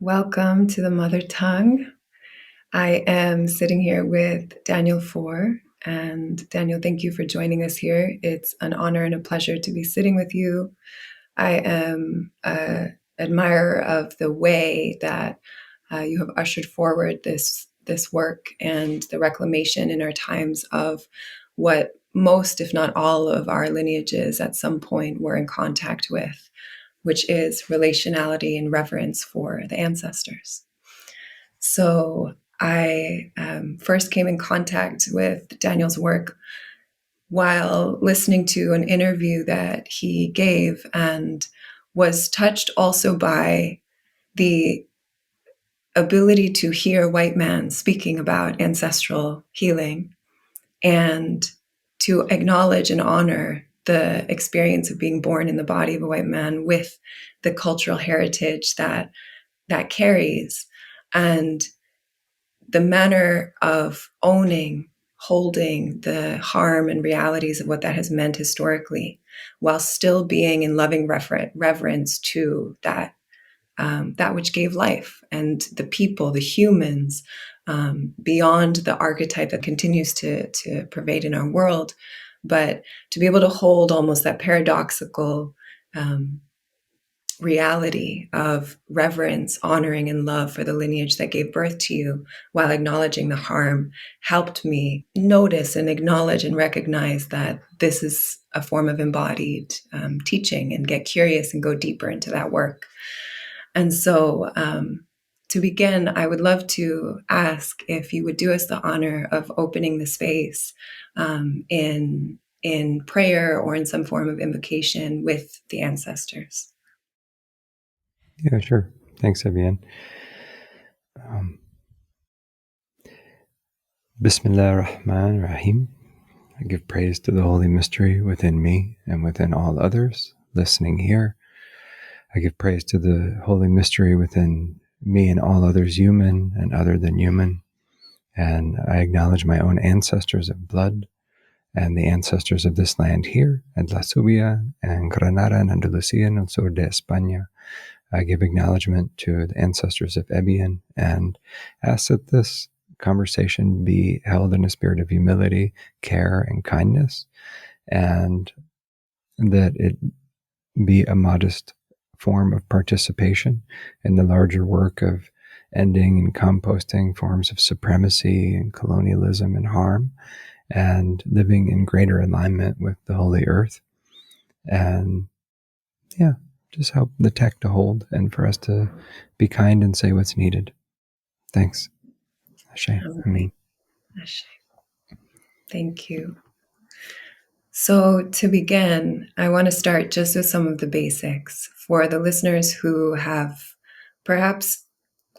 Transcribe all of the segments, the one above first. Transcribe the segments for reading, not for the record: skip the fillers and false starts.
Welcome to the Mother Tongue. I am sitting here with Daniel Foor. And Daniel, thank you for joining us here. It's an honor and a pleasure to be sitting with you. I am an admirer of the way that you have ushered forward this work and the reclamation in our times of what most, if not all, of our lineages at some point were in contact with, which is relationality and reverence for the ancestors. So I first came in contact with Daniel's work while listening to an interview that he gave, and was touched also by the ability to hear a white man speaking about ancestral healing and to acknowledge and honor the experience of being born in the body of a white man with the cultural heritage that carries, and the manner of owning, holding the harm and realities of what that has meant historically, while still being in loving reverence to that which gave life and the people, the humans, beyond the archetype that continues to pervade in our world, but to be able to hold almost that paradoxical reality of reverence, honoring, and love for the lineage that gave birth to you while acknowledging the harm helped me notice and acknowledge and recognize that this is a form of embodied teaching, and get curious and go deeper into that work. And so to begin, I would love to ask if you would do us the honor of opening the space in prayer or in some form of invocation with the ancestors. Yeah, sure. Thanks, Ebyän. Bismillah ar-Rahman ar-Rahim. I give praise to the Holy Mystery within me and within all others listening here. I give praise to the Holy Mystery within me and all others, human and other than human. And I acknowledge my own ancestors of blood and the ancestors of this land here, and La Subia and Granada and Andalusia and el sur de España. I give acknowledgement to the ancestors of Ebyän and ask that this conversation be held in a spirit of humility, care, and kindness, and that it be a modest form of participation in the larger work of ending and composting forms of supremacy and colonialism and harm, and living in greater alignment with the Holy Earth. And yeah, just help the tech to hold and for us to be kind and say what's needed. Thanks. Ashe. Amen. Ashe. Thank you. So to begin, I want to start just with some of the basics for the listeners who have perhaps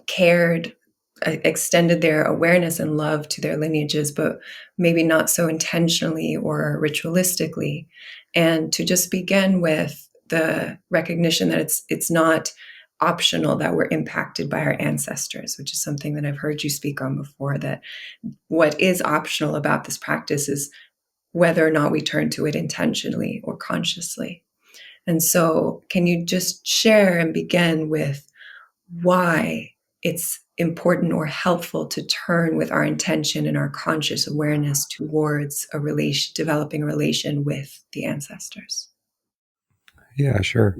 cared, extended their awareness and love to their lineages, but maybe not so intentionally or ritualistically. And to just begin with the recognition that it's not optional that we're impacted by our ancestors, which is something that I've heard you speak on before, that what is optional about this practice is whether or not we turn to it intentionally or consciously. And so can you just share and begin with why it's important or helpful to turn with our intention and our conscious awareness towards a relation, developing a relation with the ancestors? Yeah, sure.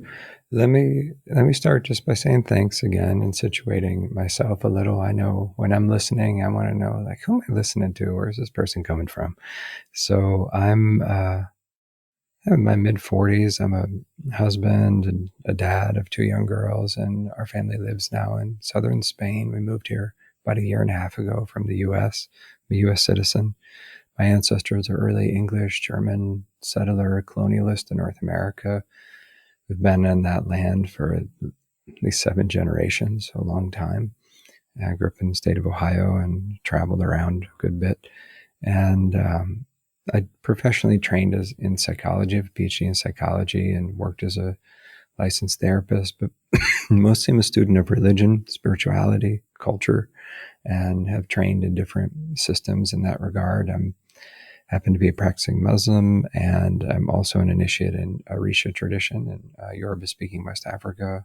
Let me start just by saying thanks again and situating myself a little. I know when I'm listening, I want to know, like, who am I listening to? Where's this person coming from? So I'm in my mid-40s. I'm a husband and a dad of 2 young girls, and our family lives now in southern Spain. We moved here about 1.5 years ago from the U.S. I'm a U.S. citizen. My ancestors are early English, German settler, colonialist in North America. We've been in that land for at least 7 generations, so a long time. I grew up in the state of Ohio and traveled around a good bit. And I professionally trained in psychology, I have a PhD in psychology, and worked as a licensed therapist, but mostly I'm a student of religion, spirituality, culture, and have trained in different systems in that regard. I happen to be a practicing Muslim, and I'm also an initiate in Orisha tradition in Yoruba-speaking West Africa.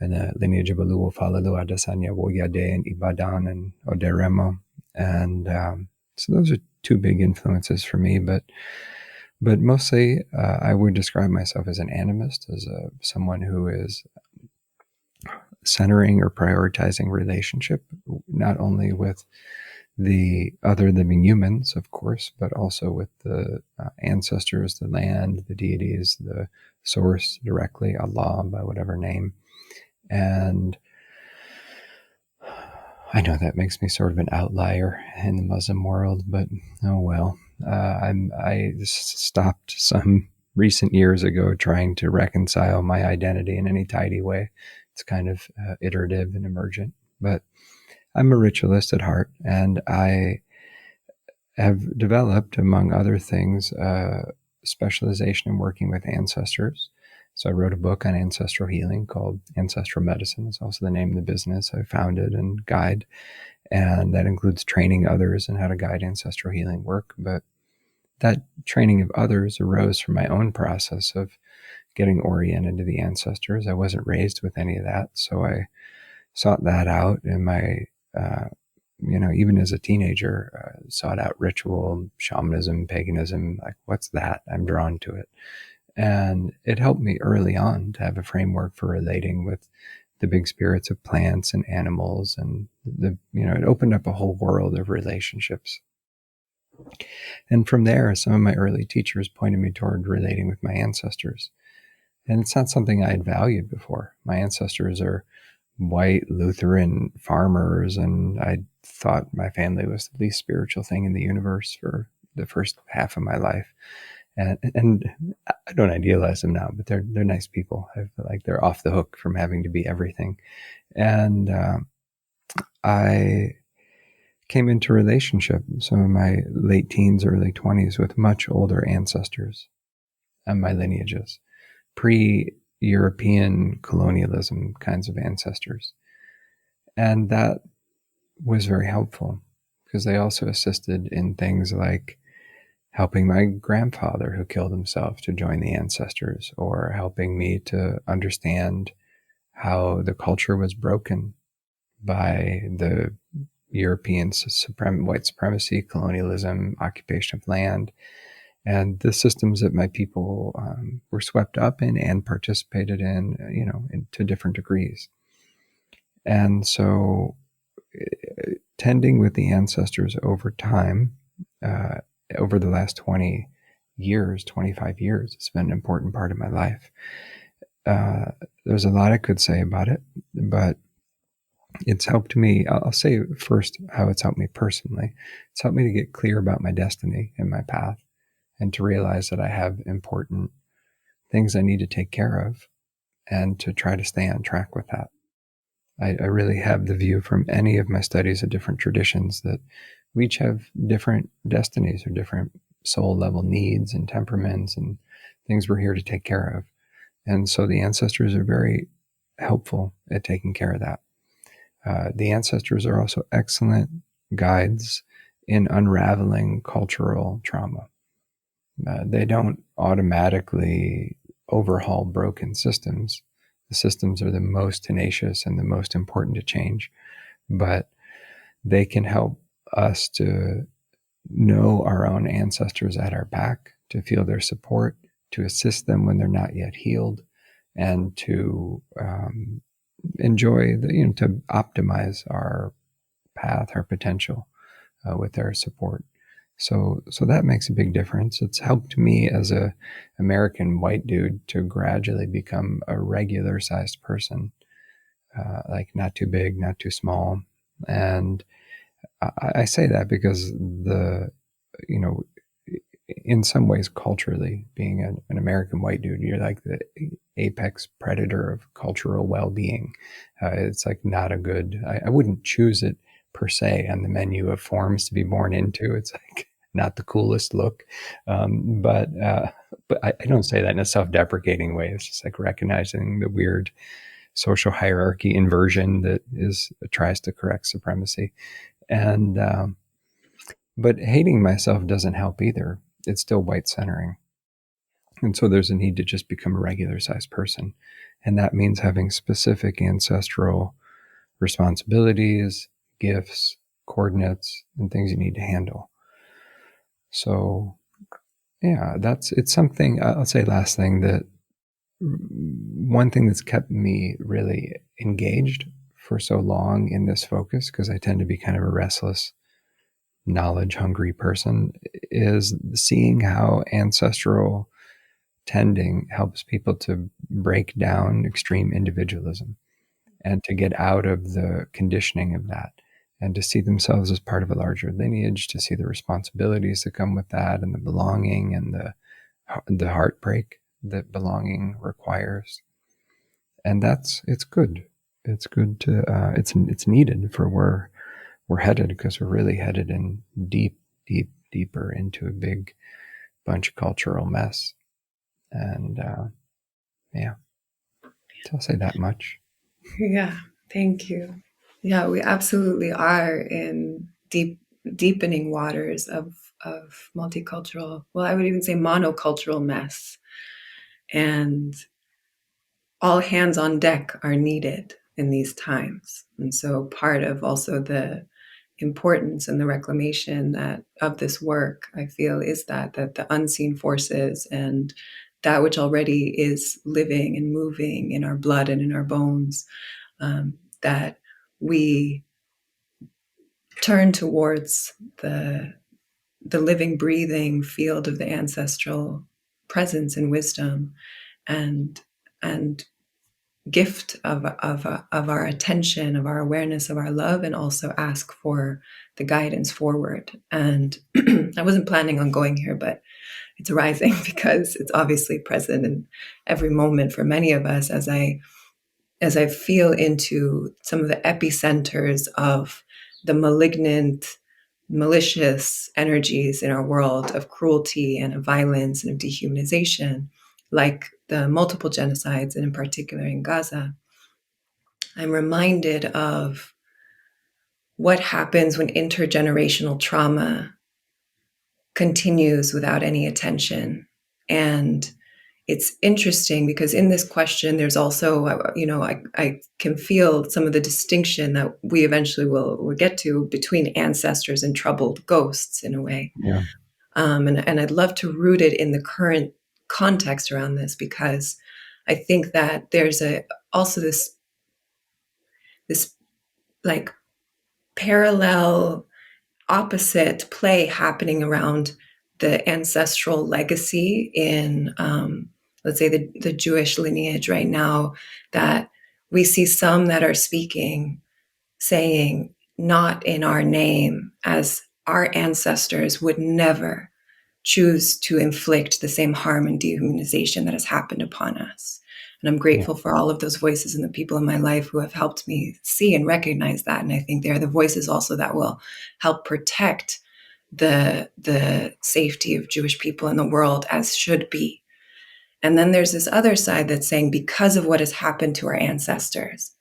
and the lineage of Aluo Falalu Adesanya Woyade and Ibadan and Oderemo. And so those are two big influences for me, but mostly I would describe myself as an animist, as someone who is centering or prioritizing relationship, not only with the other living humans, of course, but also with the ancestors, the land, the deities, the source directly, Allah, by whatever name. And I know that makes me sort of an outlier in the Muslim world, but oh well. I stopped some recent years ago trying to reconcile my identity in any tidy way. It's kind of iterative and emergent, but I'm a ritualist at heart, and I have developed, among other things, specialization in working with ancestors. So I wrote a book on ancestral healing called Ancestral Medicine. It's also the name of the business I founded and guide. And that includes training others in how to guide ancestral healing work. But that training of others arose from my own process of getting oriented to the ancestors. I wasn't raised with any of that. So I sought that out in my, even as a teenager, sought out ritual, shamanism, paganism. Like, what's that? I'm drawn to it. And it helped me early on to have a framework for relating with the big spirits of plants and animals. And it opened up a whole world of relationships. And from there, some of my early teachers pointed me toward relating with my ancestors. And it's not something I had valued before. My ancestors are white Lutheran farmers, and I thought my family was the least spiritual thing in the universe for the first half of my life. And I don't idealize them now, but they're nice people. I feel like they're off the hook from having to be everything. And I came into relationship, some of my late teens, early 20s, with much older ancestors and my lineages, pre-European colonialism kinds of ancestors. And that was very helpful because they also assisted in things like helping my grandfather who killed himself to join the ancestors, or helping me to understand how the culture was broken by the European white supremacy, colonialism, occupation of land, and the systems that my people were swept up in and participated in, to different degrees. And so tending with the ancestors over time, over the last 25 years, it's been an important part of my life. There's a lot I could say about it, but it's helped me. I'll say first how it's helped me personally. It's helped me to get clear about my destiny and my path, and to realize that I have important things I need to take care of, and to try to stay on track with that. I really have the view from any of my studies of different traditions that we each have different destinies or different soul level needs and temperaments and things we're here to take care of. And so the ancestors are very helpful at taking care of that. The ancestors are also excellent guides in unraveling cultural trauma. They don't automatically overhaul broken systems. The systems are the most tenacious and the most important to change, but they can help us to know our own ancestors at our back, to feel their support, to assist them when they're not yet healed, and to enjoy to optimize our path, our potential with their support. So that makes a big difference. It's helped me as a American white dude to gradually become a regular sized person, like not too big, not too small. And I say that because in some ways, culturally, being an American white dude, you're like the apex predator of cultural well-being. It's like not a good, I wouldn't choose it per se on the menu of forms to be born into. It's like not the coolest look. But I don't say that in a self-deprecating way. It's just like recognizing the weird social hierarchy inversion that tries to correct supremacy. And, but hating myself doesn't help either. It's still white centering. And so there's a need to just become a regular sized person. And that means having specific ancestral responsibilities, gifts, coordinates, and things you need to handle. So, yeah, it's something. I'll say last thing, that one thing that's kept me really engaged for so long in this focus, because I tend to be kind of a restless, knowledge hungry person, is seeing how ancestral tending helps people to break down extreme individualism and to get out of the conditioning of that, and to see themselves as part of a larger lineage, to see the responsibilities that come with that, and the belonging, and the heartbreak that belonging requires. And it's good. It's good to it's needed for where we're headed, because we're really headed in deeper into a big bunch of cultural mess. And yeah, so I'll say that much. Yeah, thank you. Yeah, we absolutely are in deepening waters of multicultural, well, I would even say monocultural mess. And all hands on deck are needed in these times. And so part of also the importance and the reclamation that of this work, I feel, is that the unseen forces and that which already is living and moving in our blood and in our bones, that we turn towards the living, breathing field of the ancestral presence and wisdom, and gift of our attention, of our awareness, of our love, and also ask for the guidance forward. And I wasn't planning on going here, but it's arising because it's obviously present in every moment for many of us as I feel into some of the epicenters of the malignant, malicious energies in our world of cruelty and of violence and of dehumanization, like the multiple genocides, and in particular in Gaza. I'm reminded of what happens when intergenerational trauma continues without any attention. And it's interesting because in this question, there's also, I can feel some of the distinction that we eventually will get to between ancestors and troubled ghosts in a way. Yeah. And I'd love to root it in the current context around this, because I think that there's also this like parallel opposite play happening around the ancestral legacy in, let's say, the Jewish lineage right now, that we see some that are speaking, saying, not in our name, as our ancestors would never choose to inflict the same harm and dehumanization that has happened upon us. And I'm Yeah. grateful for all of those voices and the people in my life who have helped me see and recognize that. And I think they're the voices also that will help protect the safety of Jewish people in the world, as should be. And then there's this other side that's saying, because of what has happened to our ancestors,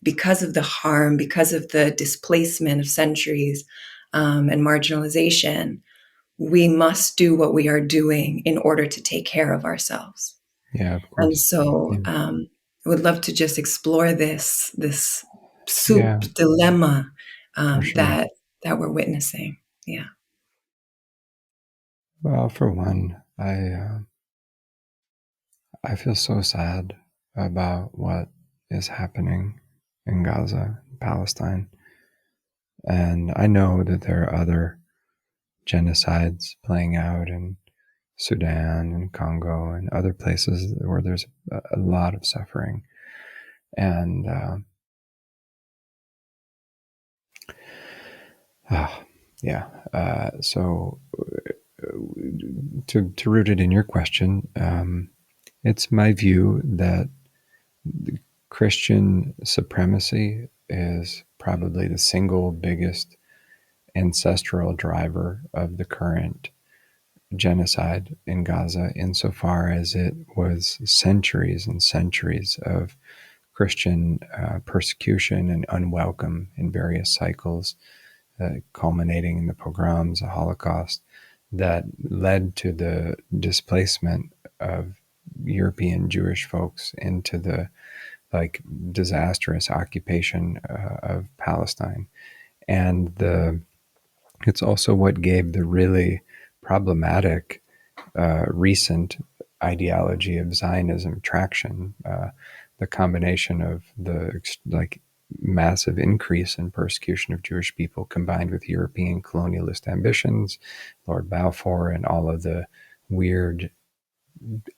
because of the harm, because of the displacement of centuries, and marginalization, we must do what we are doing in order to take care of ourselves. Yeah, of And course. so Yeah. I would love to just explore this soup Yeah, dilemma, for sure. that we're witnessing. Yeah. Well, for one, I feel so sad about what is happening in Gaza, Palestine. And I know that there are other genocides playing out in Sudan and Congo and other places where there's a lot of suffering. And yeah, so to root it in your question, it's my view that Christian supremacy is probably the single biggest ancestral driver of the current genocide in Gaza, insofar as it was centuries and centuries of Christian persecution and unwelcome in various cycles, culminating in the pogroms, the Holocaust, that led to the displacement of European Jewish folks into the like disastrous occupation of Palestine. And it's also what gave the really problematic recent ideology of Zionism traction. The combination of the like massive increase in persecution of Jewish people combined with European colonialist ambitions, Lord Balfour, and all of the weird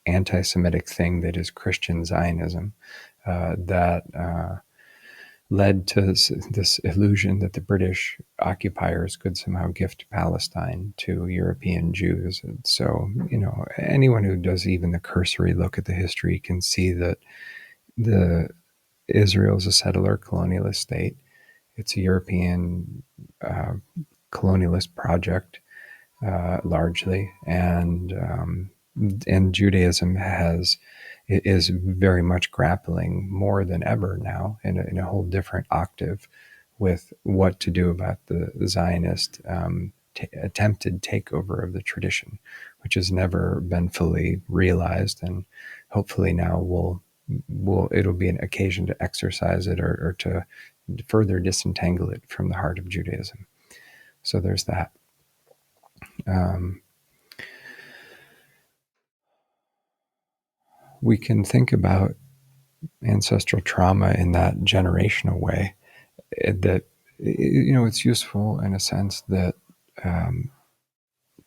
anti-Semitic thing that is Christian Zionism that led to this illusion that the British occupiers could somehow gift Palestine to European Jews. And so, anyone who does even the cursory look at the history can see that the Israel is a settler colonialist state. It's a European colonialist project, largely, and Judaism is very much grappling more than ever now in a whole different octave with what to do about the Zionist attempted takeover of the tradition, which has never been fully realized, and hopefully now it'll be an occasion to exercise it or to further disentangle it from the heart of Judaism. So there's that. We can think about ancestral trauma in that generational way. That it's useful in a sense that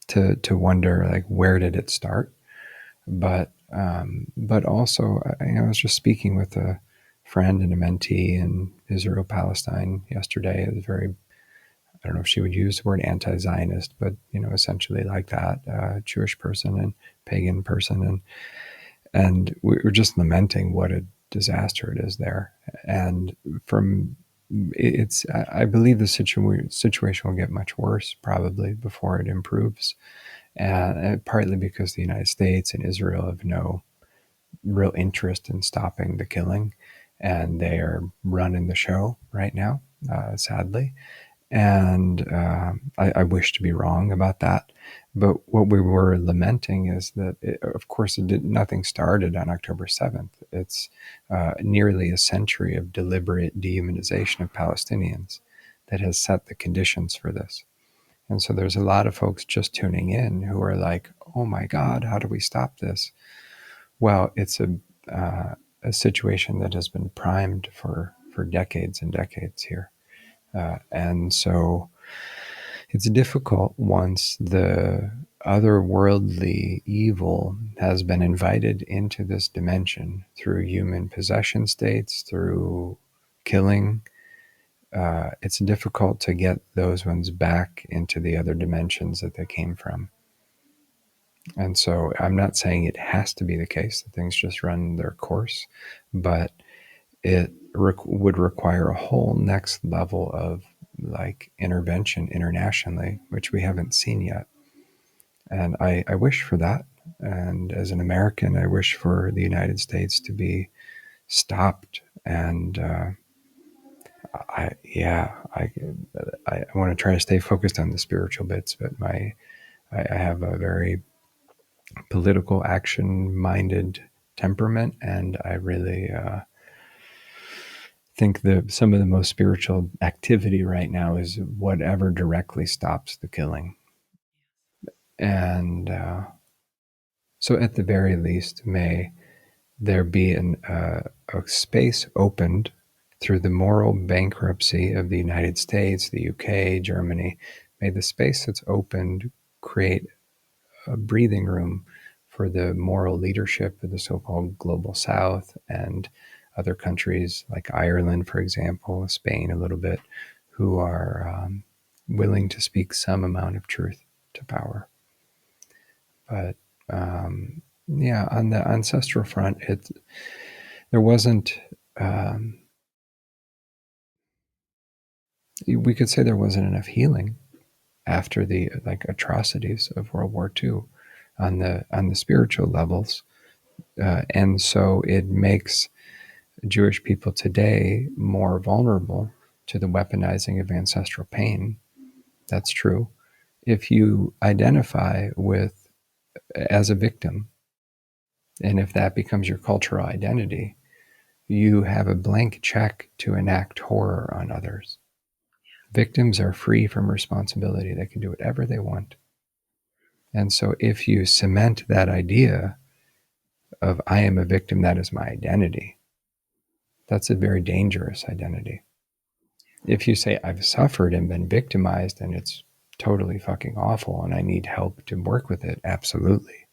to wonder like where did it start, but also I was just speaking with a friend and a mentee in Israel Palestine yesterday. It was very, I don't know if she would use the word anti-Zionist, but essentially like that, Jewish person and pagan person, and we were just lamenting what a disaster it is there. And I believe the situation will get much worse probably before it improves, and partly because the United States and Israel have no real interest in stopping the killing, and they are running the show right now, sadly. And I wish to be wrong about that. But what we were lamenting is that, of course, nothing started on October 7th. It's nearly a century of deliberate dehumanization of Palestinians that has set the conditions for this. And so there's a lot of folks just tuning in who are like, oh my God, how do we stop this? Well, it's a situation that has been primed for decades and decades here. And so it's difficult once the otherworldly evil has been invited into this dimension through human possession states, through killing. It's difficult to get those ones back into the other dimensions that they came from. And so I'm not saying it has to be the case that things just run their course, but it would require a whole next level of like intervention internationally, which we haven't seen yet. And I wish for that. And as an American, I wish for the United States to be stopped. And I want to try to stay focused on the spiritual bits, but I have a very political action minded temperament, and I really think that some of the most spiritual activity right now is whatever directly stops the killing. And so at the very least, may there be a space opened through the moral bankruptcy of the United States, the UK, Germany. May the space that's opened create a breathing room for the moral leadership of the so-called global South and other countries like Ireland, for example, Spain a little bit, who are willing to speak some amount of truth to power. But on the ancestral front, there wasn't. We could say there wasn't enough healing after the atrocities of World War II on the spiritual levels, and so it makes Jewish people today more vulnerable to the weaponizing of ancestral pain. That's true. if you identify with as a victim, and if that becomes your cultural identity, you have a blank check to enact horror on others. Victims are free from responsibility. They can do whatever they want. And so if you cement that idea of I am a victim, that is my identity, that's a very dangerous identity. If you say I've suffered and been victimized and it's totally fucking awful and I need help to work with it, absolutely.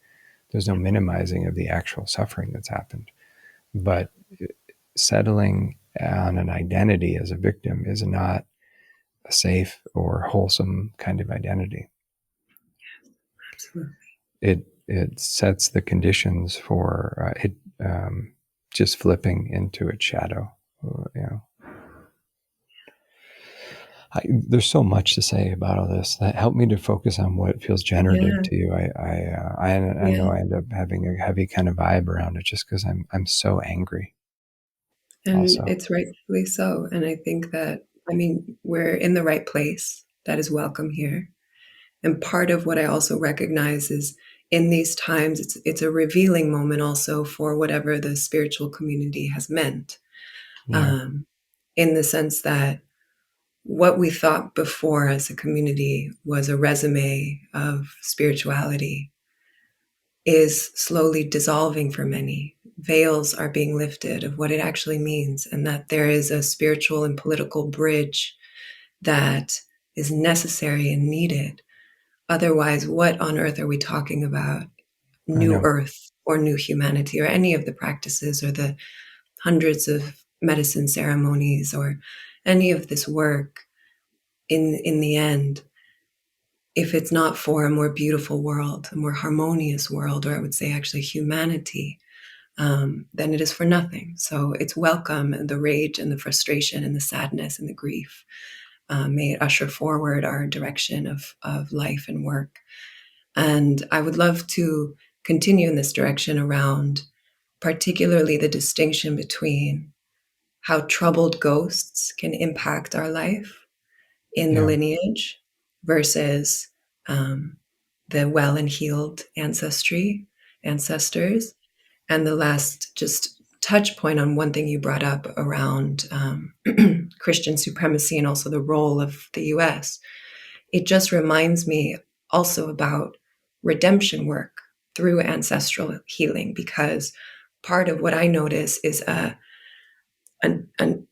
There's no minimizing of the actual suffering that's happened. But settling on an identity as a victim is not a safe or wholesome kind of identity. Absolutely. It sets the conditions for it just flipping into its shadow. There's so much to say about all this that helped me to focus on what feels generative Yeah. to you. I know I end up having a heavy kind of vibe around it just because I'm so angry. And Also, it's rightfully so. And I think that, we're in the right place. That is welcome here. And part of what I also recognize is in these times, it's a revealing moment also for whatever the spiritual community has meant. yeah, In the sense that what we thought before as a community was a resume of spirituality is slowly dissolving for many. Veils are being lifted of what it actually means, and that there is a spiritual and political bridge that is necessary and needed. Otherwise, what on earth are we talking about? I New know. earth or new humanity or any of the practices or the hundreds of medicine ceremonies or any of this work in the end, if it's not for a more beautiful world, a more harmonious world, or I would say actually humanity, then it is for nothing. So it's welcome, and the rage and the frustration and the sadness and the grief. May it usher forward our direction of life and work. And I would love to continue in this direction around particularly the distinction between how troubled ghosts can impact our life in the Yeah, lineage versus um, the well and healed ancestors. And the last just touch point on one thing you brought up around Christian supremacy and also the role of the US. It just reminds me also about redemption work through ancestral healing, because part of what I notice is an, an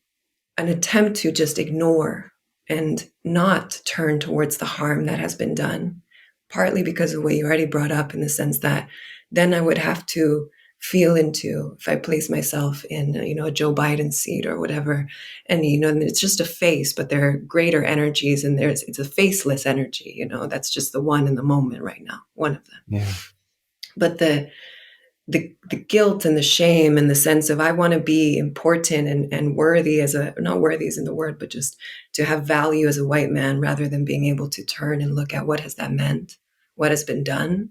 an attempt to just ignore and not turn towards the harm that has been done, partly because of what you already brought up in the sense that then I would have to feel into, if I place myself in, a Joe Biden seat or whatever, and, it's just a face, but there are greater energies and it's a faceless energy, that's just the one in the moment right now, one of them. yeah, But the guilt and the shame and the sense of I want to be important and worthy as a, not worthy isn't the word, but just to have value as a white man, rather than being able to turn and look at what has that meant, what has been done,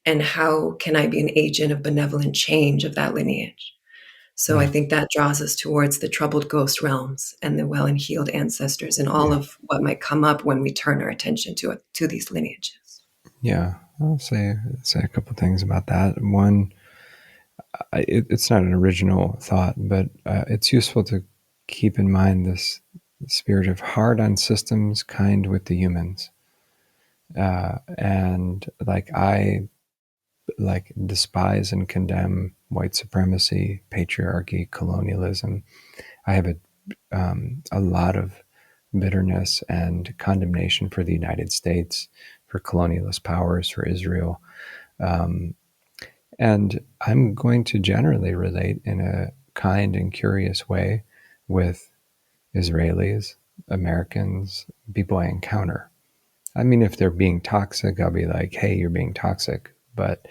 and how can I be an agent of benevolent change of that lineage. So I yeah, think that draws us towards the troubled ghost realms and the well and healed ancestors and all yeah, of what might come up when we turn our attention to these lineages. yeah. I'll say a couple things about that. One, it's not an original thought, but it's useful to keep in mind this spirit of hard on systems, kind with the humans. And I despise and condemn white supremacy, patriarchy, colonialism. I have a lot of bitterness and condemnation for the United States, for colonialist powers, for Israel. Um, and I'm going to generally relate in a kind and curious way with Israelis, Americans, people I encounter. I mean, if they're being toxic, I'll be like, hey, you're being toxic. But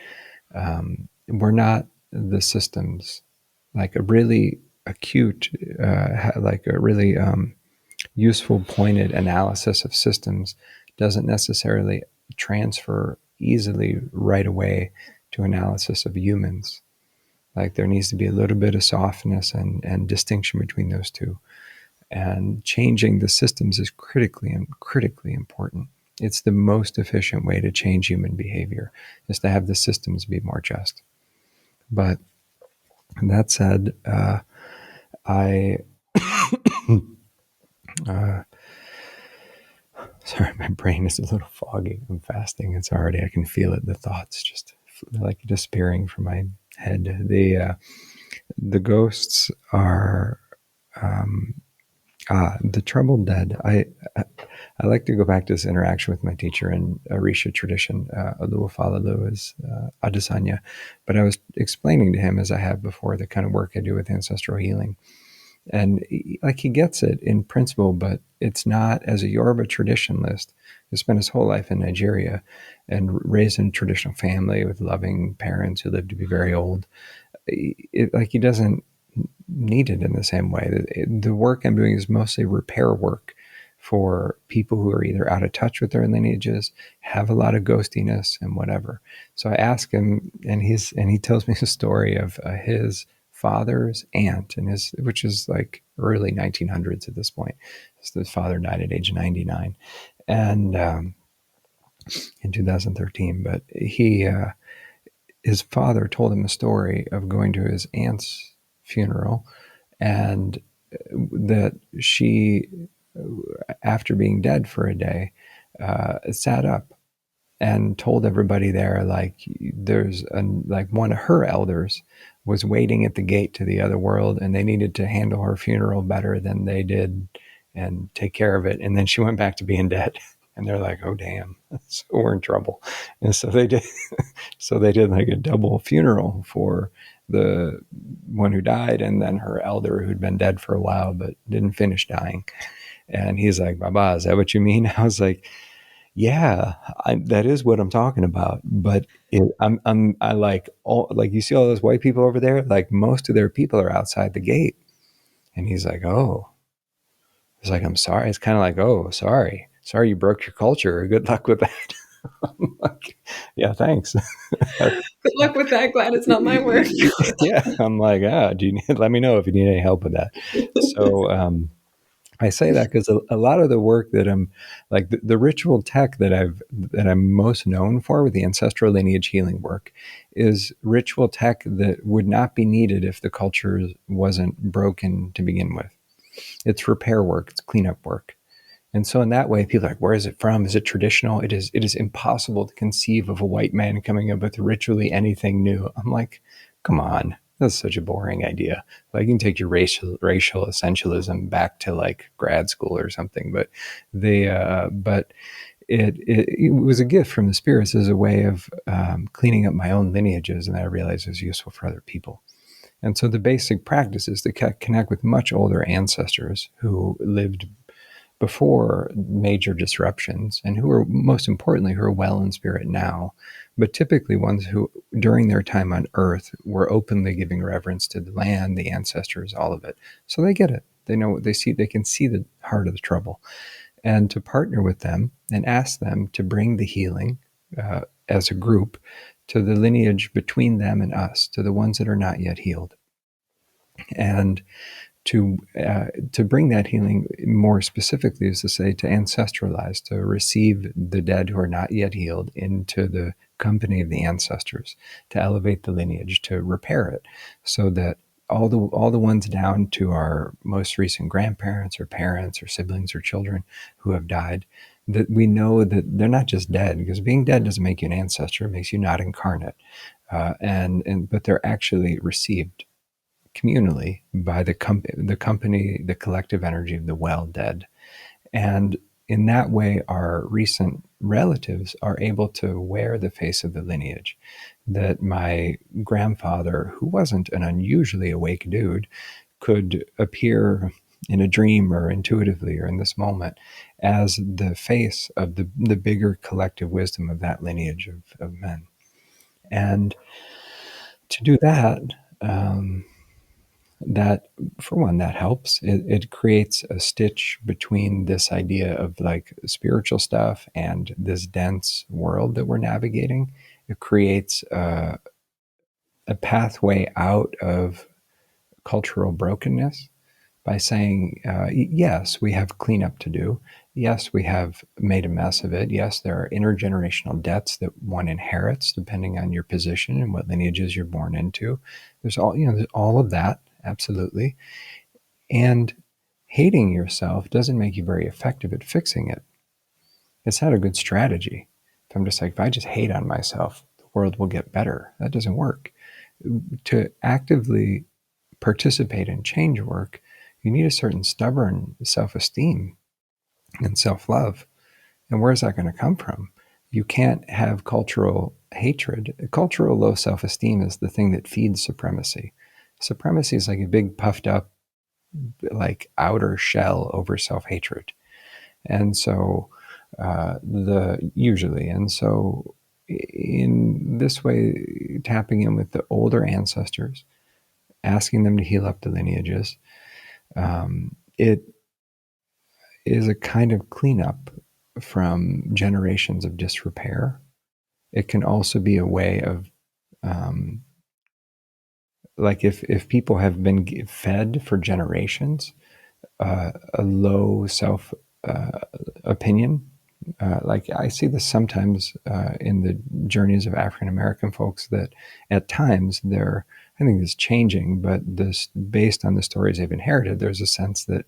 we're not the systems. Like a really acute, like a really useful, pointed analysis of systems doesn't necessarily transfer easily right away to analysis of humans. Like there needs to be a little bit of softness and distinction between those two. And changing the systems is critically important. It's the most efficient way to change human behavior, is to have the systems be more just. But that said, I sorry, my brain is a little foggy. I'm fasting. It's already, I can feel it. The thoughts just like disappearing from my head. The ghosts are the troubled dead. I like to go back to this interaction with my teacher in Orisha tradition. Oluwafalalu is Adesanya. But I was explaining to him, as I have before, the kind of work I do with ancestral healing. And he gets it in principle, but it's not, as a Yoruba traditionalist who spent his whole life in Nigeria and raised in a traditional family with loving parents who lived to be very old. He doesn't need it in the same way. The work I'm doing is mostly repair work for people who are either out of touch with their lineages, have a lot of ghostiness, and whatever. So I ask him, and he tells me a story of his father's aunt, which is like early 1900s at this point. So his father died at age 99, and in 2013. But his father told him a story of going to his aunt's funeral, and that she, after being dead for a day, sat up and told everybody there, one of her elders was waiting at the gate to the other world, and they needed to handle her funeral better than they did and take care of it. And then she went back to being dead. And they're like, oh, damn, so we're in trouble. And so they did, like a double funeral for the one who died, and then her elder who'd been dead for a while but didn't finish dying. And he's like, Baba, is that what you mean? I was like, yeah, that is what I'm talking about. But I like you see all those white people over there, like most of their people are outside the gate. And he's like, oh, it's like, I'm sorry. It's kind of like, oh, sorry you broke your culture. Good luck with that. I'm like, yeah, thanks. Good luck with that. Glad it's not my work. Yeah, I'm like, let me know if you need any help with that. So I say that because a lot of the work that I'm like the ritual tech that I'm most known for with the ancestral lineage healing work is ritual tech that would not be needed if the culture wasn't broken to begin with. It's repair work, it's cleanup work. And so in that way, people are like, where is it from? Is it traditional? It is impossible to conceive of a white man coming up with ritually anything new. I'm like, come on. That's such a boring idea. Like, you can take your racial essentialism back to like grad school or something. But it was a gift from the spirits as a way of cleaning up my own lineages, and I realized it was useful for other people. And so the basic practice is to connect with much older ancestors who lived before major disruptions, and who are, most importantly, who are well in spirit now, but typically ones who, during their time on Earth, were openly giving reverence to the land, the ancestors, all of it. So they get it. They know what they see. They can see the heart of the trouble. And to partner with them and ask them to bring the healing as a group to the lineage between them and us, to the ones that are not yet healed. And to bring that healing more specifically is to say to ancestralize, to receive the dead who are not yet healed into the company of the ancestors, to elevate the lineage, to repair it, so that all the ones down to our most recent grandparents or parents or siblings or children who have died, that we know that they're not just dead, because being dead doesn't make you an ancestor, it makes you not incarnate, but they're actually received communally by the company, the collective energy of the well dead. And in that way, our recent relatives are able to wear the face of the lineage. That my grandfather, who wasn't an unusually awake dude, could appear in a dream or intuitively or in this moment as the face of the bigger collective wisdom of that lineage of men. And to do that, that, for one, that helps. It creates a stitch between this idea of like spiritual stuff and this dense world that we're navigating. It creates a pathway out of cultural brokenness by saying, yes, we have cleanup to do. Yes, we have made a mess of it. Yes, there are intergenerational debts that one inherits depending on your position and what lineages you're born into. There's there's all of that, absolutely. And hating yourself doesn't make you very effective at fixing it. It's not a good strategy. If I'm just like, if I just hate on myself, the world will get better. That doesn't work. To actively participate in change work, you need a certain stubborn self-esteem and self-love. And where is that going to come from? You can't have cultural hatred. Cultural low self-esteem is the thing that feeds supremacy. Supremacy is like a big puffed up, like outer shell over self-hatred. And so in this way, tapping in with the older ancestors, asking them to heal up the lineages, it is a kind of cleanup from generations of disrepair. It can also be a way of, like if people have been fed for generations a low self opinion. Like I see this sometimes in the journeys of African American folks, that at times I think it's changing, but this based on the stories they've inherited, there's a sense that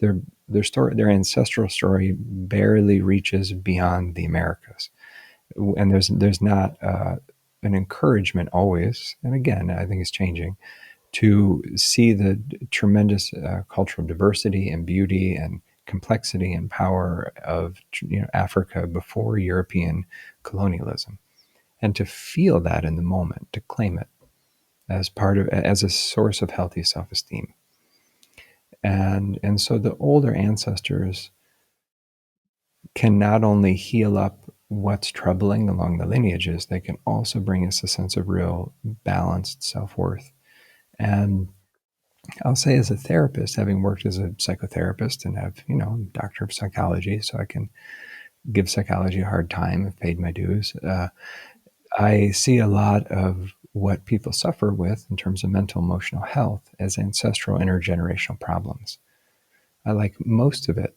their ancestral story barely reaches beyond the Americas, and there's not an encouragement always. And again, I think it's changing to see the tremendous cultural diversity and beauty and complexity and power of Africa before European colonialism, and to feel that in the moment, to claim it as a source of healthy self-esteem. And so the older ancestors can not only heal up what's troubling along the lineages, they can also bring us a sense of real balanced self-worth. And I'll say, as a therapist, having worked as a psychotherapist and have, doctor of psychology, so I can give psychology a hard time, I've paid my dues. I see a lot of what people suffer with in terms of mental emotional health as ancestral intergenerational problems. I like most of it.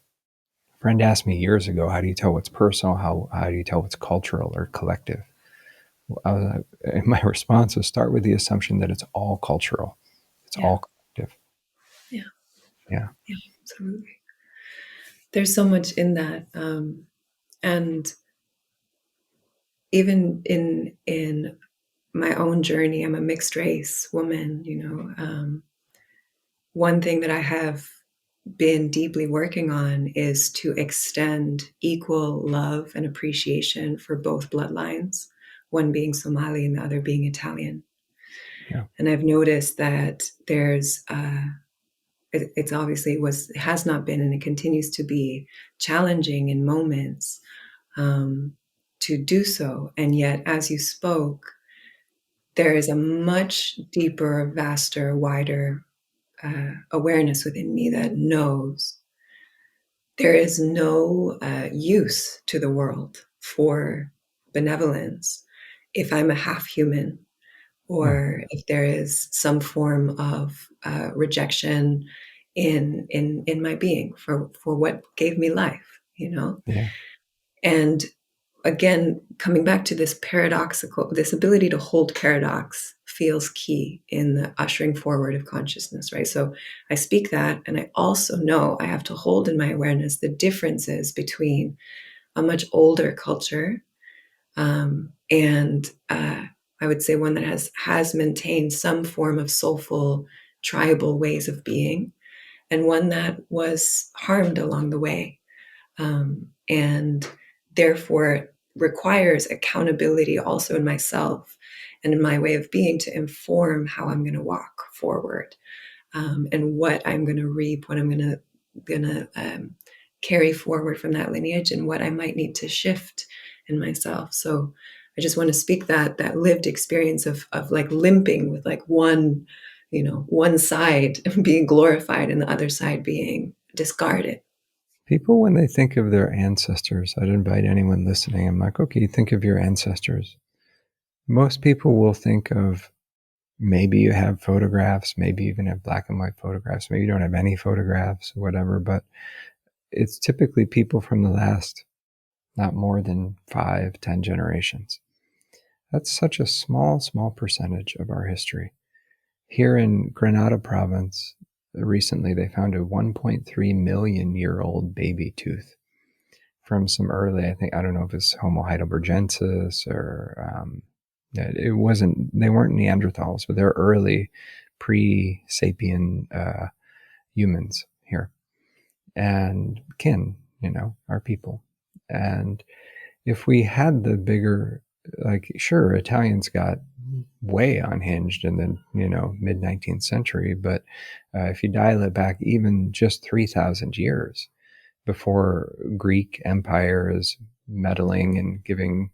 A friend asked me years ago, how do you tell what's personal? How do you tell what's cultural or collective? My response was, start with the assumption that it's all cultural. It's all collective. Yeah. Yeah. Yeah, absolutely. There's so much in that. And even in my own journey, I'm a mixed race woman, one thing that I have been deeply working on is to extend equal love and appreciation for both bloodlines, one being Somali and the other being Italian. Yeah. And I've noticed that there's it's obviously has not been, and it continues to be challenging in moments to do so. And yet, as you spoke, there is a much deeper, vaster, wider awareness within me that knows there is no use to the world for benevolence if I'm a half human, No. or if there is some form of rejection in my being for what gave me life, Yeah. And again, coming back to this ability to hold paradox feels key in the ushering forward of consciousness, right? So I speak that, and I also know I have to hold in my awareness the differences between a much older culture and I would say one that has maintained some form of soulful tribal ways of being, and one that was harmed along the way, and therefore requires accountability also in myself and in my way of being to inform how I'm going to walk forward, and what I'm going to reap, what I'm going to carry forward from that lineage, and what I might need to shift in myself. So I just want to speak that lived experience of like limping with like one side being glorified and the other side being discarded. People, when they think of their ancestors, I'd invite anyone listening, I'm like, okay, think of your ancestors. Most people will think of Maybe you have photographs, maybe you even have black and white photographs, maybe you don't have any photographs, whatever, but it's typically people from the last not more than 5-10 generations. That's such a small percentage of our history. Here in Granada province, recently they found a 1.3 million year old baby tooth from some early, I don't know if it's Homo heidelbergensis or they weren't Neanderthals, but they're early pre-sapien humans here and kin, our people. And if we had the bigger, sure, Italians got way unhinged in the mid 19th century, but if you dial it back even just 3,000 years before Greek Empire is meddling and giving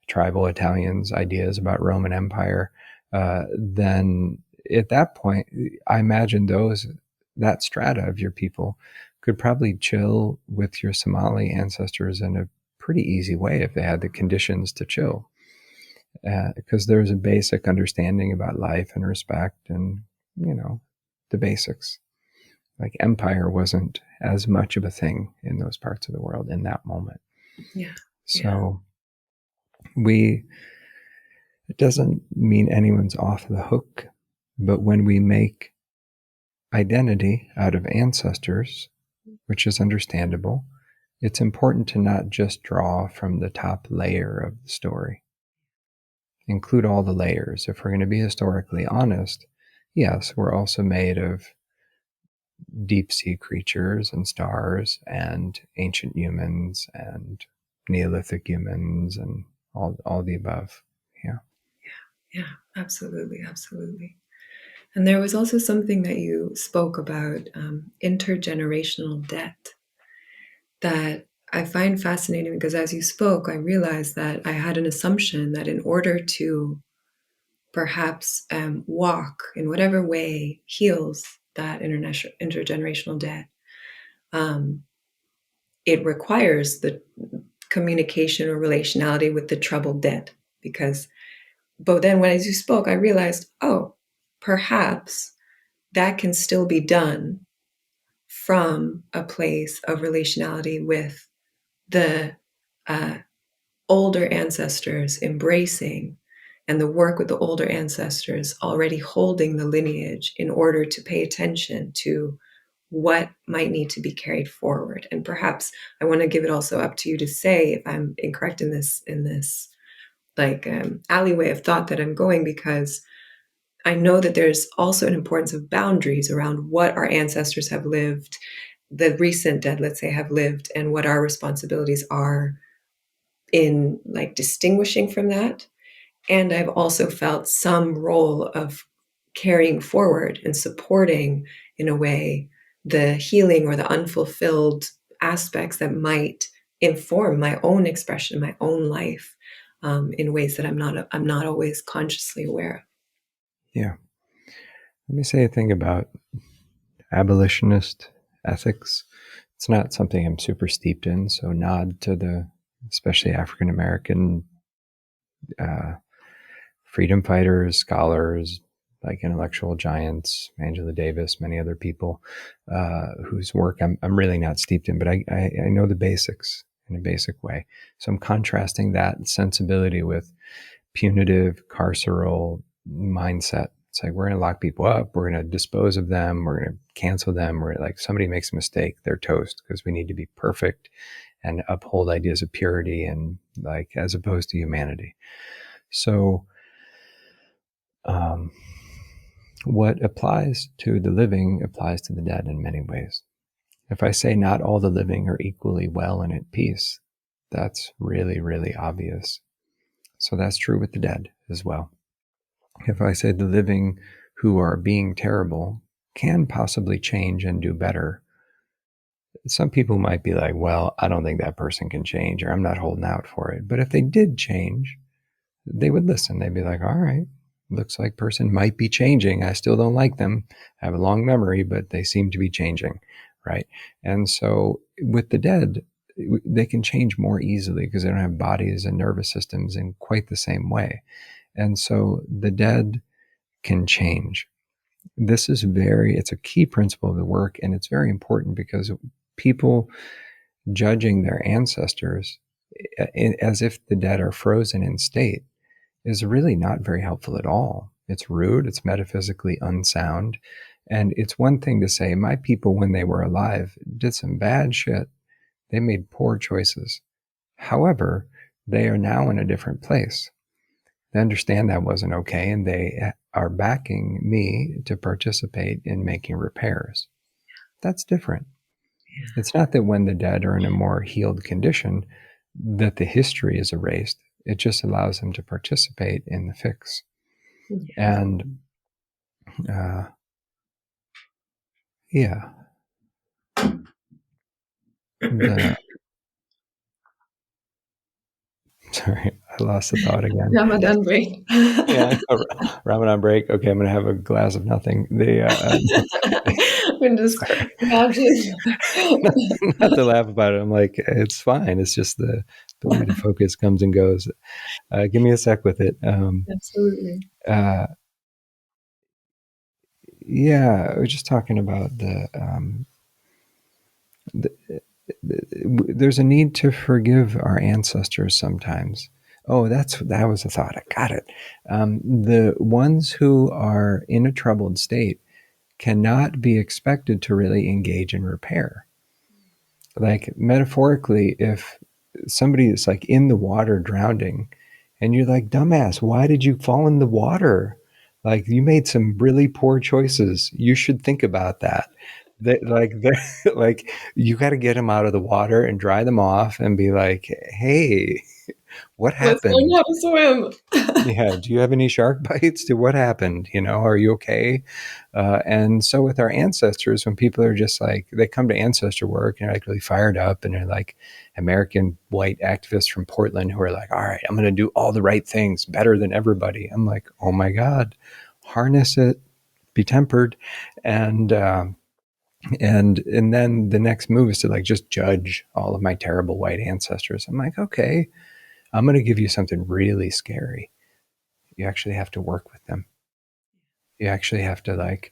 tribal Italians ideas about Roman Empire, then at that point, I imagine that strata of your people could probably chill with your Somali ancestors in a pretty easy way if they had the conditions to chill. Because there's a basic understanding about life and respect and, the basics. Like empire wasn't as much of a thing in those parts of the world in that moment. Yeah. So it doesn't mean anyone's off the hook, but when we make identity out of ancestors, which is understandable, it's important to not just draw from the top layer of the story. Include all the layers. If we're going to be historically honest, yes, we're also made of deep sea creatures and stars and ancient humans and Neolithic humans and all the above. Yeah, absolutely. And there was also something that you spoke about, intergenerational debt, that I find fascinating because as you spoke, I realized that I had an assumption that in order to perhaps walk in whatever way heals that intergenerational debt, it requires the communication or relationality with the troubled dead. But then when as you spoke, I realized, perhaps that can still be done from a place of relationality with the older ancestors embracing, and the work with the older ancestors already holding the lineage in order to pay attention to what might need to be carried forward. And perhaps I want to give it also up to you to say if I'm incorrect in this alleyway of thought that I'm going, because I know that there's also an importance of boundaries around what our ancestors have lived, the recent dead, let's say, have lived, and what our responsibilities are in distinguishing from that. And I've also felt some role of carrying forward and supporting, in a way, the healing or the unfulfilled aspects that might inform my own expression, my own life, in ways that I'm not always consciously aware of. Yeah. Let me say a thing about abolitionist ethics. It's not something I'm super steeped in, so nod to the especially African American freedom fighters, scholars, like intellectual giants, Angela Davis, many other people whose work I'm really not steeped in, but I know the basics in a basic way. So I'm contrasting that sensibility with punitive, carceral mindset. It's like, we're going to lock people up. We're going to dispose of them. We're going to cancel them. We're like, somebody makes a mistake, they're toast, because we need to be perfect and uphold ideas of purity and as opposed to humanity. So, what applies to the living applies to the dead in many ways. If I say not all the living are equally well and at peace, that's really, really obvious. So that's true with the dead as well. If I say the living who are being terrible can possibly change and do better, some people might be like, well, I don't think that person can change, or I'm not holding out for it. But if they did change, they would listen. They'd be like, all right, looks like person might be changing. I still don't like them. I have a long memory, but they seem to be changing, right? And so with the dead, they can change more easily because they don't have bodies and nervous systems in quite the same way. And so the dead can change. It's a key principle of the work, and it's very important because people judging their ancestors as if the dead are frozen in state is really not very helpful at all. It's rude, it's metaphysically unsound, and it's one thing to say, my people, when they were alive, did some bad shit. They made poor choices. However, they are now in a different place. They understand that wasn't okay, and they are backing me to participate in making repairs. That's different. It's not that when the dead are in a more healed condition that the history is erased. It just allows them to participate in the fix. Yes. And yeah, sorry, I lost the thought again. Ramadan break. Yeah, Ramadan break. Okay, I'm going to have a glass of nothing. I'm just Sorry. imagine. Not to laugh about it. I'm like, it's fine. It's just the ability to focus comes and goes. Give me a sec with it. Absolutely. Yeah, I was just talking about there's a need to forgive our ancestors sometimes. Oh, that was a thought. I got it. The ones who are in a troubled state cannot be expected to really engage in repair. Like metaphorically, if somebody is like in the water drowning and you're like, dumbass, why did you fall in the water? Like you made some really poor choices. You should think about that. Like you got to get them out of the water and dry them off and be like, hey, what Let's learn happened? how to swim. Yeah, do you have any shark bites? What happened? Are you okay? And so with our ancestors, when people are just like, they come to ancestor work and they're like really fired up and they're like American white activists from Portland who are like, all right, I'm going to do all the right things better than everybody. I'm like, oh my God, harness it, be tempered. And then the next move is to like just judge all of my terrible white ancestors. I'm like, okay, I'm going to give you something really scary. You actually have to work with them. You actually have to like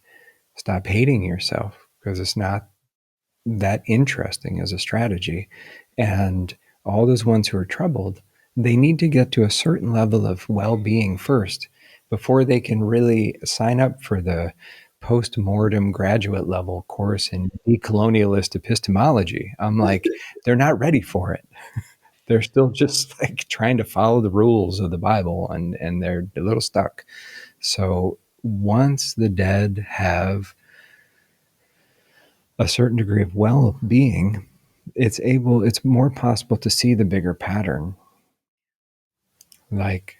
stop hating yourself because it's not that interesting as a strategy. And all those ones who are troubled, they need to get to a certain level of well-being first before they can really sign up for the post-mortem graduate level course in decolonialist epistemology. I'm like, they're not ready for it. They're still just like trying to follow the rules of the Bible and they're a little stuck. So once the dead have a certain degree of well-being, it's more possible to see the bigger pattern. Like,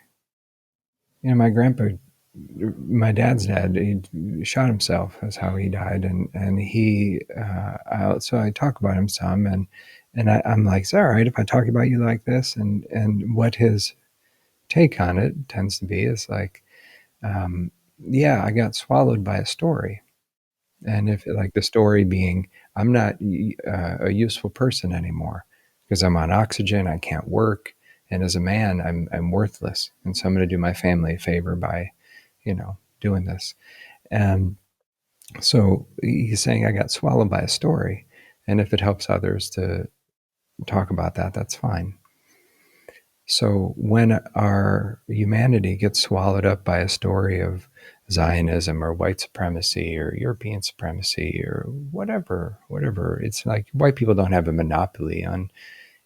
my dad's dad, he shot himself. That's how he died. And he, so I talk about him some and I'm like, is that all right if I talk about you like this? And what his take on it tends to be is like, yeah, I got swallowed by a story. And if like the story being, I'm not a useful person anymore because I'm on oxygen, I can't work, and as a man, I'm worthless, and so I'm going to do my family a favor by, doing this. And so he's saying I got swallowed by a story, and if it helps others to talk about that, that's fine. So when our humanity gets swallowed up by a story of Zionism or white supremacy or European supremacy or whatever, it's like white people don't have a monopoly on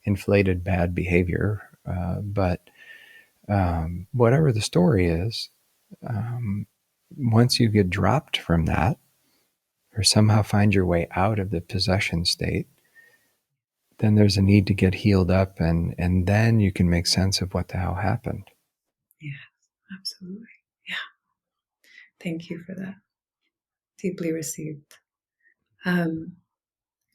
inflated bad behavior. But whatever the story is, once you get dropped from that or somehow find your way out of the possession state, then there's a need to get healed up and then you can make sense of what the hell happened. Yes, absolutely. Yeah. Thank you for that. Deeply received. I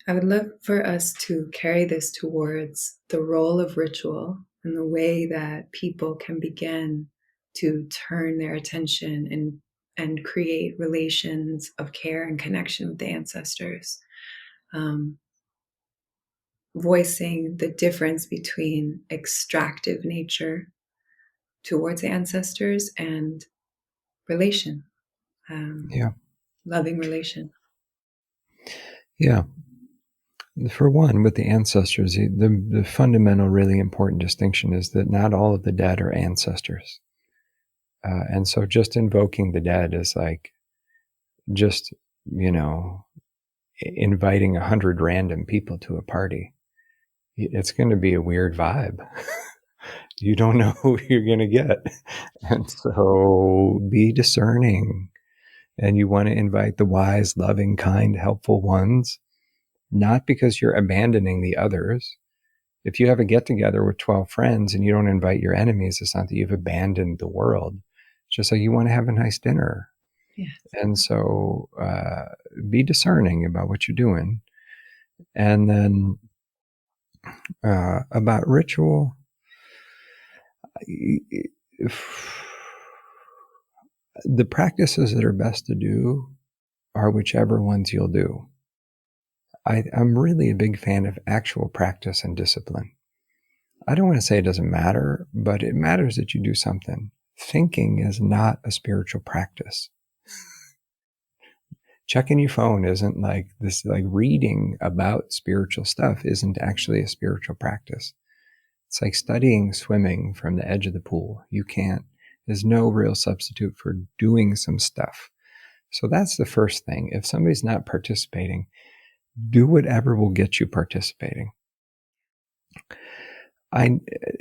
would love for us to carry this towards the role of ritual and the way that people can begin to turn their attention and create relations of care and connection with the ancestors. Voicing the difference between extractive nature towards ancestors and relation, um, Yeah. loving relation. Yeah. For one, with the ancestors, the fundamental, really important distinction is that not all of the dead are ancestors. And so just invoking the dead is like just, you know, inviting 100 random people to a party. It's going to be a weird vibe. You don't know who you're going to get. And so be discerning. And you want to invite the wise, loving, kind, helpful ones, not because you're abandoning the others. If you have a get together with 12 friends and you don't invite your enemies, it's not that you've abandoned the world. It's just like you want to have a nice dinner. Yes. And so be discerning about what you're doing. And then about ritual, the practices that are best to do are whichever ones you'll do. I'm really a big fan of actual practice and discipline. I don't want to say it doesn't matter, but it matters that you do something. Thinking is not a spiritual practice. Checking your phone isn't like this, like reading about spiritual stuff isn't actually a spiritual practice. It's like studying swimming from the edge of the pool. There's no real substitute for doing some stuff. So that's the first thing. If somebody's not participating, do whatever will get you participating.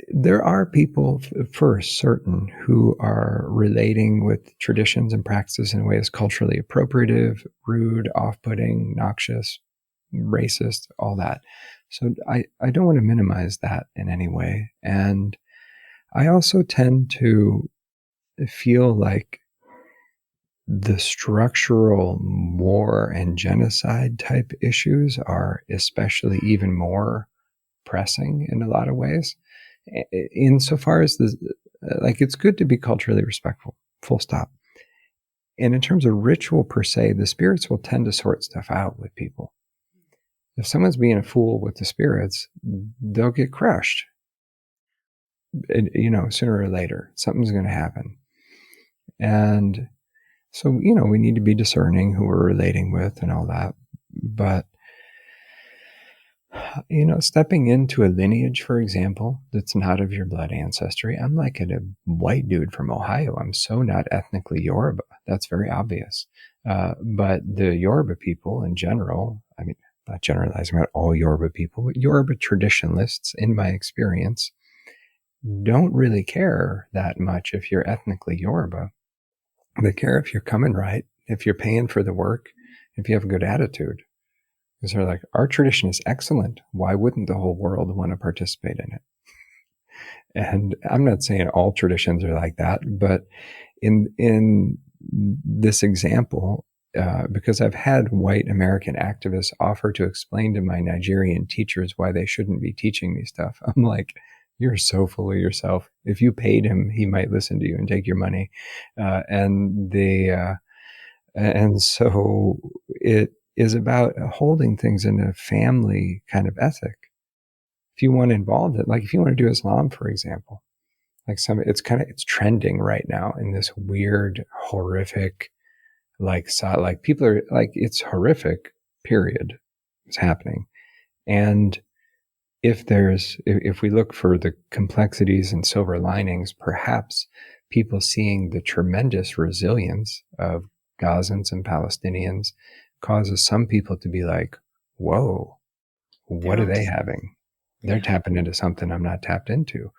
There are people, for certain, who are relating with traditions and practices in a way that's culturally appropriative, rude, off-putting, noxious, racist, all that. So I don't want to minimize that in any way. And I also tend to feel like the structural war and genocide type issues are especially even more pressing in a lot of ways. Insofar as it's good to be culturally respectful, full stop. And in terms of ritual per se, the spirits will tend to sort stuff out with people. If someone's being a fool with the spirits, they'll get crushed. Sooner or later, something's going to happen. And so, we need to be discerning who we're relating with and all that. But stepping into a lineage, for example, that's not of your blood ancestry. I'm like a white dude from Ohio. I'm so not ethnically Yoruba. That's very obvious. But the Yoruba people in general, I mean, not generalizing about all Yoruba people, but Yoruba traditionalists, in my experience, don't really care that much if you're ethnically Yoruba. They care if you're coming right, if you're paying for the work, if you have a good attitude. Because they're like, our tradition is excellent. Why wouldn't the whole world want to participate in it? And I'm not saying all traditions are like that, but in this example, because I've had white American activists offer to explain to my Nigerian teachers why they shouldn't be teaching me stuff. I'm like, you're so full of yourself. If you paid him, he might listen to you and take your money. And so it is about holding things in a family kind of ethic. If you want to involve it, like if you want to do Islam, for example, it's trending right now in this weird, horrific, like people are like, it's horrific, period. It's happening. And if we look for the complexities and silver linings, perhaps people seeing the tremendous resilience of Gazans and Palestinians causes some people to be like, whoa, what are they having? They're tapping into something I'm not tapped into.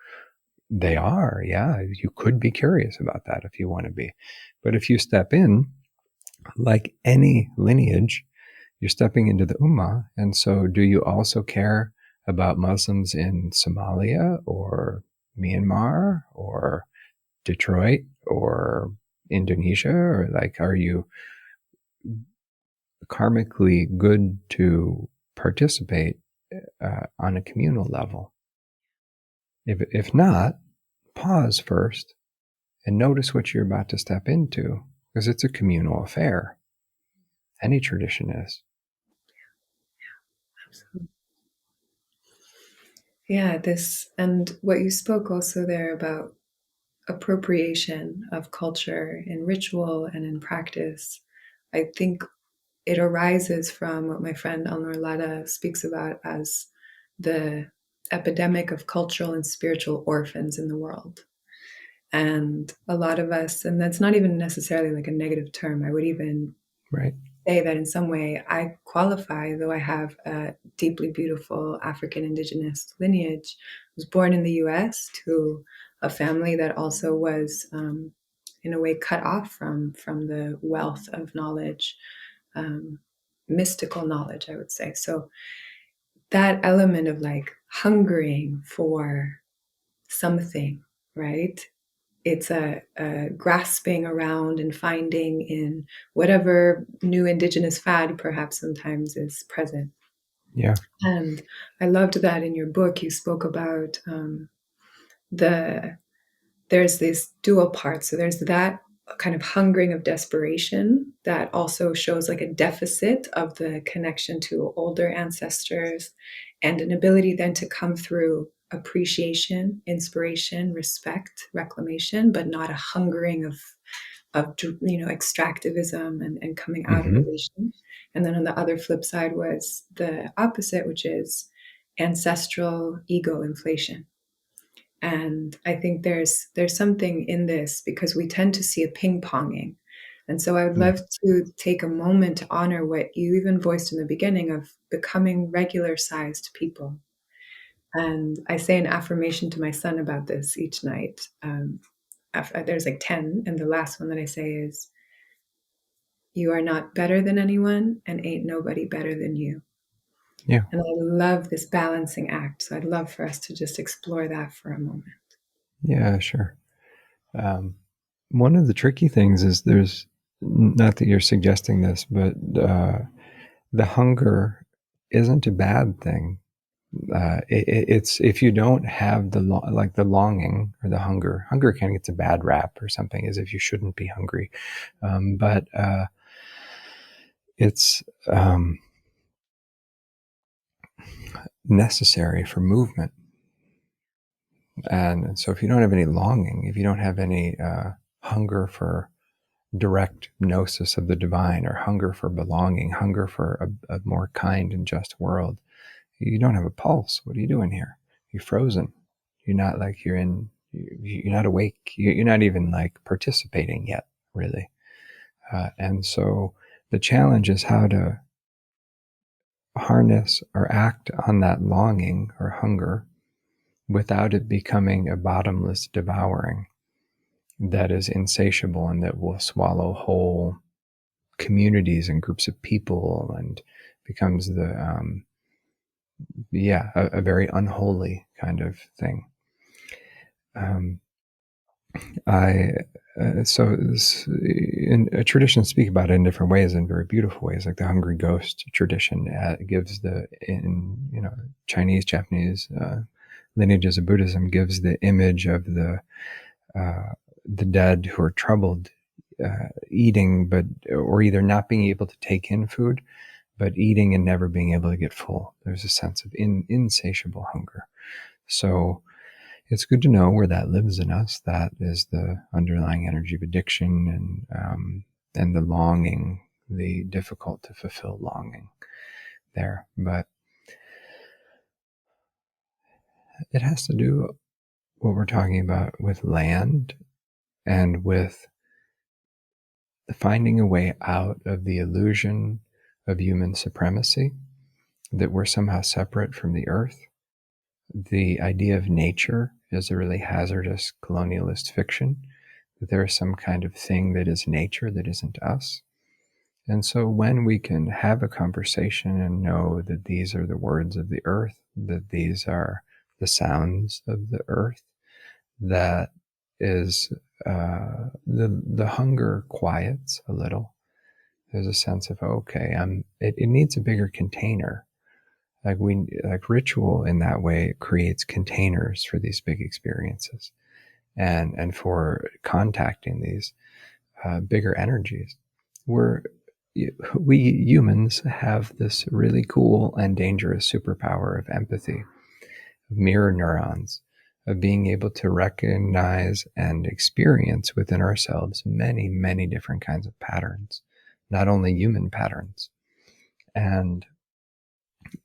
They are, yeah. You could be curious about that if you want to be. But if you step in, like any lineage, you're stepping into the Ummah. And so do you also care about Muslims in Somalia or Myanmar or Detroit or Indonesia? Or are you karmically good to participate on a communal level? If not, pause first and notice what you're about to step into, because it's a communal affair. Any tradition is. Absolutely. Yeah, and what you spoke also there about appropriation of culture in ritual and in practice, I think it arises from what my friend Alnor Lada speaks about as the epidemic of cultural and spiritual orphans in the world. And a lot of us, and that's not even necessarily like a negative term, I would even Right. say that in some way I qualify, though I have a deeply beautiful African indigenous lineage. I was born in the US to a family that also was, in a way, cut off from the wealth of knowledge, um, mystical knowledge, I would say. So that element of like hungering for something, right? It's a grasping around and finding in whatever new indigenous fad perhaps sometimes is present. Yeah. And I loved that in your book you spoke about the there's this dual part. So there's that kind of hungering of desperation that also shows like a deficit of the connection to older ancestors, and an ability then to come through appreciation, inspiration, respect, reclamation, but not a hungering of extractivism and coming out of Mm-hmm. relation. And then on the other flip side was the opposite, which is ancestral ego inflation. And I think there's something in this because we tend to see a ping-ponging. And so I would love to take a moment to honor what you even voiced in the beginning of becoming regular sized people. And I say an affirmation to my son about this each night. There's like 10, and the last one that I say is, "You are not better than anyone, and ain't nobody better than you." Yeah. And I love this balancing act. So I'd love for us to just explore that for a moment. Yeah, sure. One of the tricky things is there's, not that you're suggesting this, but the hunger isn't a bad thing. It's if you don't have the longing or the hunger. Hunger kind of gets a bad rap or something, as if you shouldn't be hungry. But it's necessary for movement. And so if you don't have any longing, if you don't have any hunger for direct gnosis of the divine, or hunger for belonging, hunger for a more kind and just world, you don't have a pulse. What are you doing here? You're frozen. You're not like you're not awake. You're not even like participating yet, really. And so the challenge is how to harness or act on that longing or hunger without it becoming a bottomless devouring that is insatiable and that will swallow whole communities and groups of people, and becomes a very unholy kind of thing. I so in a tradition speak about it in different ways, in very beautiful ways, like the hungry ghost tradition gives in Chinese, Japanese lineages of Buddhism, gives the image of the dead who are troubled, eating, or either not being able to take in food, but eating and never being able to get full. There's a sense of insatiable hunger. So it's good to know where that lives in us. That is the underlying energy of addiction, and the longing, the difficult to fulfill longing there. But it has to do what we're talking about with land and with finding a way out of the illusion of human supremacy, that we're somehow separate from the earth. The idea of nature is a really hazardous colonialist fiction, that there is some kind of thing that is nature that isn't us. And so when we can have a conversation and know that these are the words of the earth, that these are the sounds of the earth, that is the hunger quiets a little. There's a sense of, okay, it needs a bigger container. Like ritual in that way creates containers for these big experiences, and for contacting these bigger energies. We humans have this really cool and dangerous superpower of empathy, of mirror neurons, of being able to recognize and experience within ourselves many, many different kinds of patterns, not only human patterns. And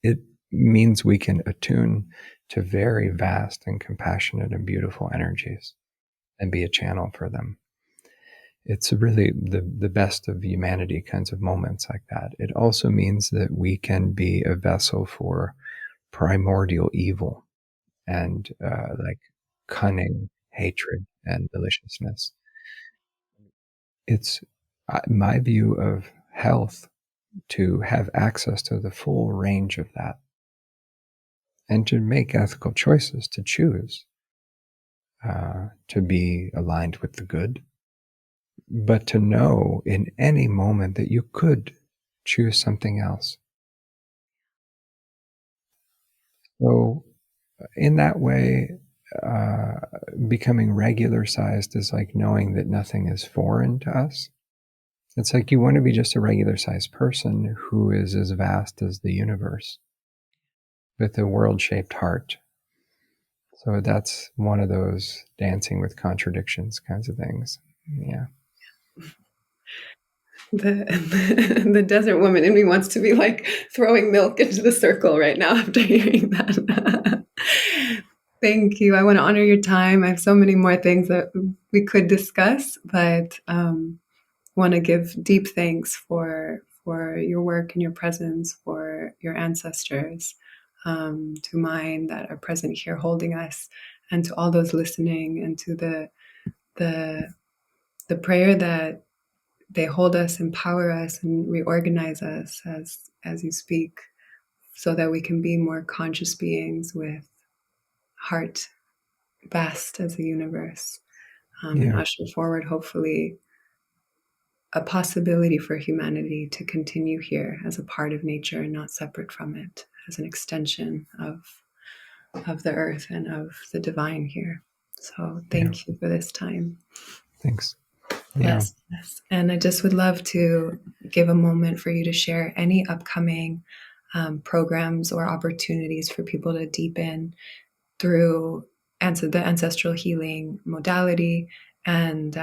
it means we can attune to very vast and compassionate and beautiful energies and be a channel for them. It's really the best of humanity kinds of moments like that. It also means that we can be a vessel for primordial evil and like cunning, hatred, and maliciousness. It's my view of health to have access to the full range of that and to make ethical choices, to choose to be aligned with the good, but to know in any moment that you could choose something else. So in that way, becoming regular sized is like knowing that nothing is foreign to us. It's like you want to be just a regular sized person who is as vast as the universe with a world shaped heart. So that's one of those dancing with contradictions kinds of things. Yeah. The desert woman in me wants to be like throwing milk into the circle right now after hearing that. Thank you. I want to honor your time. I have so many more things that we could discuss, but want to give deep thanks for your work and your presence, for your ancestors, to mine that are present here holding us, and to all those listening, and to the prayer that they hold us, empower us, and reorganize us as you speak, so that we can be more conscious beings with heart vast as the universe, and usher forward, hopefully, a possibility for humanity to continue here as a part of nature and not separate from it, as an extension of the earth and of the divine here. So thank you for this time. Thanks. Bless us. And I just would love to give a moment for you to share any upcoming programs or opportunities for people to deepen through the ancestral healing modality, and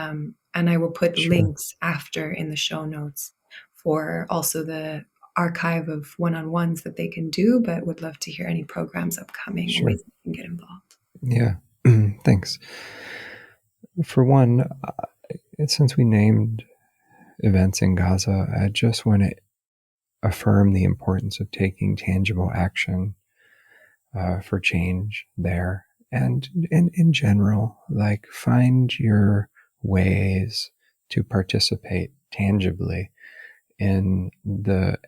I will put links after in the show notes for also the archive of one-on-ones that they can do, but would love to hear any programs upcoming and ways they can get involved. Yeah. Thanks. For one, since we named events in Gaza, I just want to affirm the importance of taking tangible action for change there. And in general, like find your ways to participate tangibly in the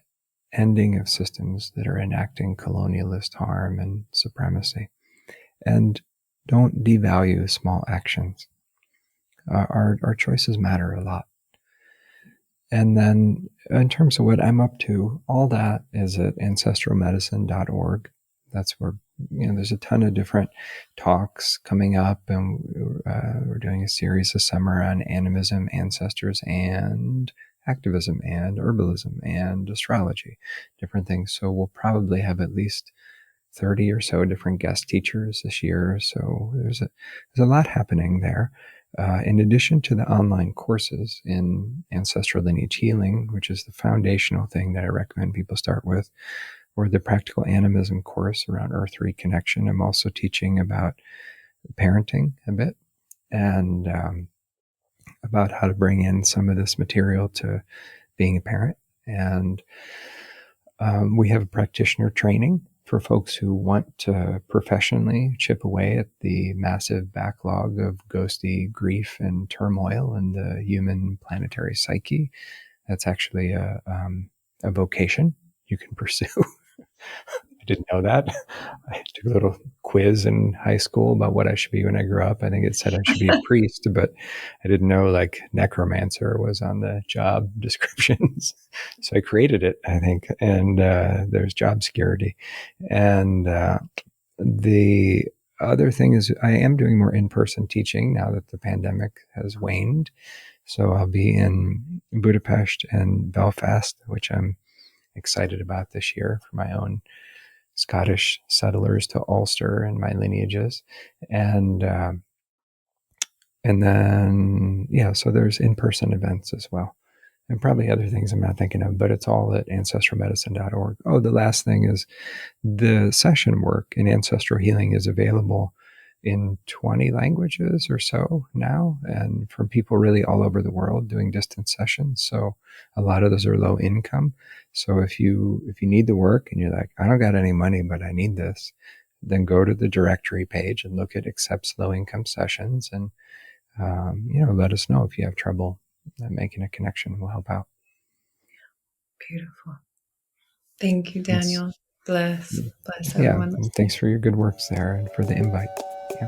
ending of systems that are enacting colonialist harm and supremacy. And don't devalue small actions. Our choices matter a lot. And then in terms of what I'm up to, all that is at ancestralmedicine.org. That's where, there's a ton of different talks coming up, and we're doing a series this summer on animism, ancestors, and activism, and herbalism, and astrology, different things. So we'll probably have at least 30 or so different guest teachers this year. So there's a lot happening there. In addition to the online courses in Ancestral Lineage Healing, which is the foundational thing that I recommend people start with, or the Practical Animism course around Earth Reconnection, I'm also teaching about parenting a bit, and about how to bring in some of this material to being a parent. And we have a practitioner training for folks who want to professionally chip away at the massive backlog of ghosty grief and turmoil in the human planetary psyche. That's actually a vocation you can pursue. I didn't know that. I took a little quiz in high school about what I should be when I grew up. I think it said I should be a priest, but I didn't know like necromancer was on the job descriptions. So I created it, I think, and there's job security. And the other thing is I am doing more in-person teaching now that the pandemic has waned. So I'll be in Budapest and Belfast, which I'm excited about this year for my own Scottish settlers to Ulster in my lineages. And then, yeah, so there's in-person events as well. And probably other things I'm not thinking of, but it's all at ancestralmedicine.org. Oh, the last thing is the session work in Ancestral Healing is available in 20 languages or so now, and from people really all over the world doing distance sessions. So a lot of those are low income. So if you need the work and you're like, I don't got any money, but I need this, then go to the directory page and look at accepts low income sessions, and let us know if you have trouble making a connection. We'll help out. Beautiful. Thank you, Thanks. Daniel. Bless Yeah, everyone. and thanks for your good works there and for the invite. Yeah.